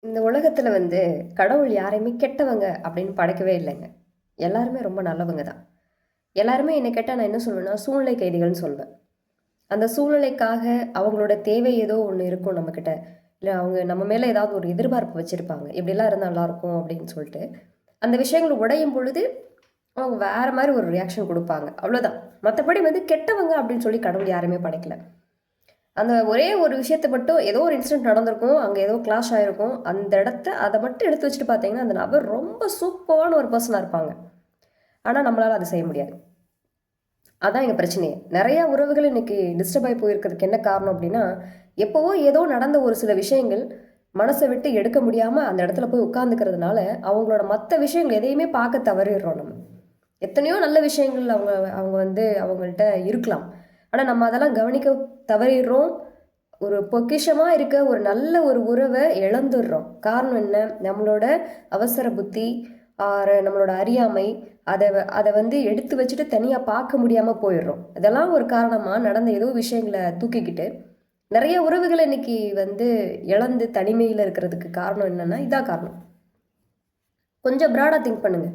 இந்த உலகத்துல கடவுள் யாரையுமே கெட்டவங்க அப்படின்னு படைக்கவே இல்லைங்க. எல்லாருமே ரொம்ப நல்லவங்க தான். எல்லாருமே என்ன கேட்டா நான் என்ன சொல்வேன்னா, சூழ்நிலை கைதிகள்னு சொல்வேன். அந்த சூழ்நிலைக்காக அவங்களோட தேவை ஏதோ ஒண்ணு இருக்கும் நம்மகிட்ட. இல்ல அவங்க நம்ம மேல ஏதாவது ஒரு எதிர்பார்ப்பு வச்சிருப்பாங்க. இப்படிலாம் இருந்தா நல்லாயிருக்கும் அப்படின்னு சொல்லிட்டு. அந்த விஷயங்கள் உடையும் பொழுது, அவங்க வேற மாரி ஒரு ரியாக்ஷன் குடுப்பாங்க. அவ்வளோதான். மத்தபடி கெட்டவங்க அப்படின்னு சொல்லி கடவுள் யாரையுமே படைக்கல. அந்த ஒரே ஒரு விஷயத்த மட்டும் ஏதோ ஒரு இன்சிடென்ட் நடந்திருக்கும். அங்க ஏதோ கிளாஷ் ஆயிருக்கும். அந்த அத மட்டும் எடுத்து வச்சுட்டு பார்த்தீங்கன்னா, அந்த நபர் ரொம்ப சூப்பரான ஒரு பெர்சனா இருப்பாங்க. ஆனா, நம்மளால அத செய்ய முடியாது. அதான் எங்க பிரச்சனையே. நெறைய உறவுகள் இன்னைக்கு டிஸ்டர்ப் ஆயி போயிருக்கிறதுக்கு என்ன காரணம் அப்டின்னா, எப்பவோ ஏதோ நடந்த ஒரு சில விஷயங்கள் மனச விட்டு எடுக்க முடியாம அந்த இடத்துல போய் உட்கார்ந்துக்கிறதுனால, அவங்களோட மத்த விஷயங்கள் எதையுமே பார்க்க தவறிர்றோம் நம்ம. எத்தனையோ நல்ல விஷயங்கள் அவங்க அவங்க அவங்கள்ட்ட இருக்கலாம். ஆனா, நம்ம அதெல்லாம் கவனிக்க தவறிர்றோம். ஒரு பொக்கிஷமா இருக்க ஒரு நல்ல ஒரு உறவ இழந்துர்றோம். காரணம் என்ன? நம்மளோட அவசர புத்தி, நம்மளோட அறியாமை, அத எடுத்து வச்சுட்டு தனியா பார்க்க முடியாம போயிர்றோம். இதெல்லாம் ஒரு காரணமா நடந்த ஏதோ விஷயங்கள தூக்கிக்கிட்டு, நெறைய உறவுகள இன்னைக்கு இழந்து தனிமையில இருக்கிறதுக்கு காரணம் என்னன்னா, இதான் காரணம். கொஞ்சம் ப்ராடா திங்க் பண்ணுங்க.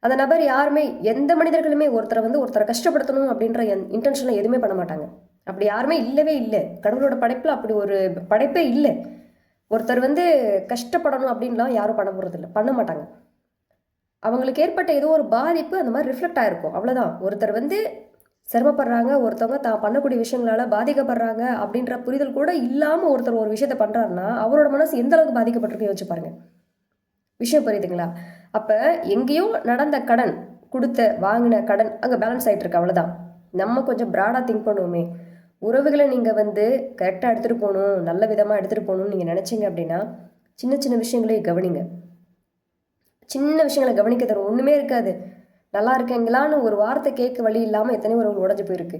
அந்த நபர் யாருமே எந்த மனிதர்களுமே ஒருத்தர கஷ்டப்படுத்தணும் அப்படின்ற இன்டென்ஷன்ல எதுவுமே பண்ண மாட்டாங்க. அப்படி யாருமே இல்லவே இல்ல. கடவுளோட படைப்புல அப்படி ஒரு படைப்பே இல்ல. ஒருத்தர் கஷ்டப்படணும் அப்படின்லாம் யாரும் பண்ண போறதில்ல. பண்ண மாட்டாங்க. அவங்களுக்கு ஏற்பட்ட ஏதோ ஒரு பாதிப்பு அந்த மாரி ரிஃப்ளெக்ட் ஆயிருக்கும். அவ்வளோதான். ஒருத்தர் சிரமப்படுறாங்க, ஒருத்தவங்க தான் பண்ணக்கூடிய விஷயங்களால பாதிக்கப்படுறாங்க அப்படின்ற புரிதல் கூட இல்லாம ஒருத்தர் ஒரு விஷயத்த பண்றாருன்னா, அவரோட மனசு எந்த அளவுக்கு பாதிக்கப்பட்டிருக்குன்னு யோசிச்சு பாருங்க. விஷயம் புரியுதுங்களா? அப்ப எங்கேயோ நடந்த கடன், வாங்கின கடன் அங்க பேலன்ஸ் ஆயிட்டு இருக்கு அவ்வளோதான். நம்ம கொஞ்சம் ப்ராடா திங்க் பண்ணுவோமே! உறவுகள நீங்க கரெக்ட்டா எடுத்துட்டு போணும், நல்ல விதமா எடுத்துட்டு போணும்னு நீங்க நெனச்சீங்க அப்டின்னா, சின்ன சின்ன விஷயங்களே கவனிங்க. சின்ன விஷயங்கள கவனிக்கிறதுல ஒண்ணுமே இருக்காது. நல்லா இருக்கீங்களான்னு ஒரு வார்த்தை கேட்க வழி இல்லாம எத்தனையோ உறவுகள் உடைஞ்சு போயிருக்கு.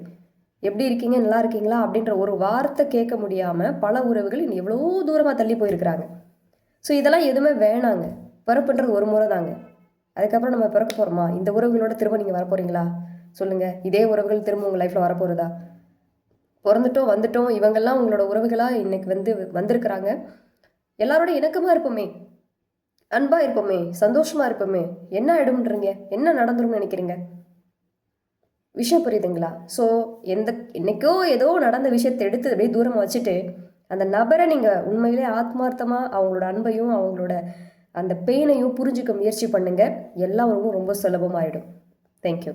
"எப்படி இருக்கீங்க? நல்லா இருக்கீங்களா?" அப்படின்ற ஒரு வார்த்தை கேட்க முடியாம பல உறவுகள் எவ்வளோ தூரமா தள்ளி போயிருக்கிறாங்க. ஸோ இதெல்லாம் எதுவுமே வேணாங்க. பிறப்புன்றது ஒரு முறை தாங்க. அதுக்கப்புறம் நம்ம பிறக்க போறோமா? இந்த உறவுகளோட திரும்ப நீங்க வரப்போறீங்களா? சொல்லுங்க. இதே உறவுகள் திரும்ப உங்க லைஃப்ல வரப்போறதா? பொறந்துட்டோம், வந்துட்டோம். இவங்கெல்லாம் உங்களோட உறவுகளா இன்னைக்கு வந்திருக்கிறாங்க. எல்லாரோட இணக்கமா இருப்போமே! அன்பா இருப்போமே! சந்தோஷமா இருப்போமே! என்ன ஆயிடும்ன்றீங்க? என்ன நடந்துரும்னு நெனைக்கிறீங்க? விஷயம் புரியுதுங்களா? ஸோ, என்னைக்கோ ஏதோ நடந்த விஷயத்த எடுத்து அப்படியே தூரமா வச்சுட்டு, அந்த நபர நீங்க உண்மையிலே ஆத்மார்த்தமா அவங்களோட அன்பையும், அவங்களோட அந்த பெயினையும் புரிஞ்சுக்க முயற்சி பண்ணுங்க. எல்லா உறவும் ரொம்ப சுலபமாயிடும். Thank you.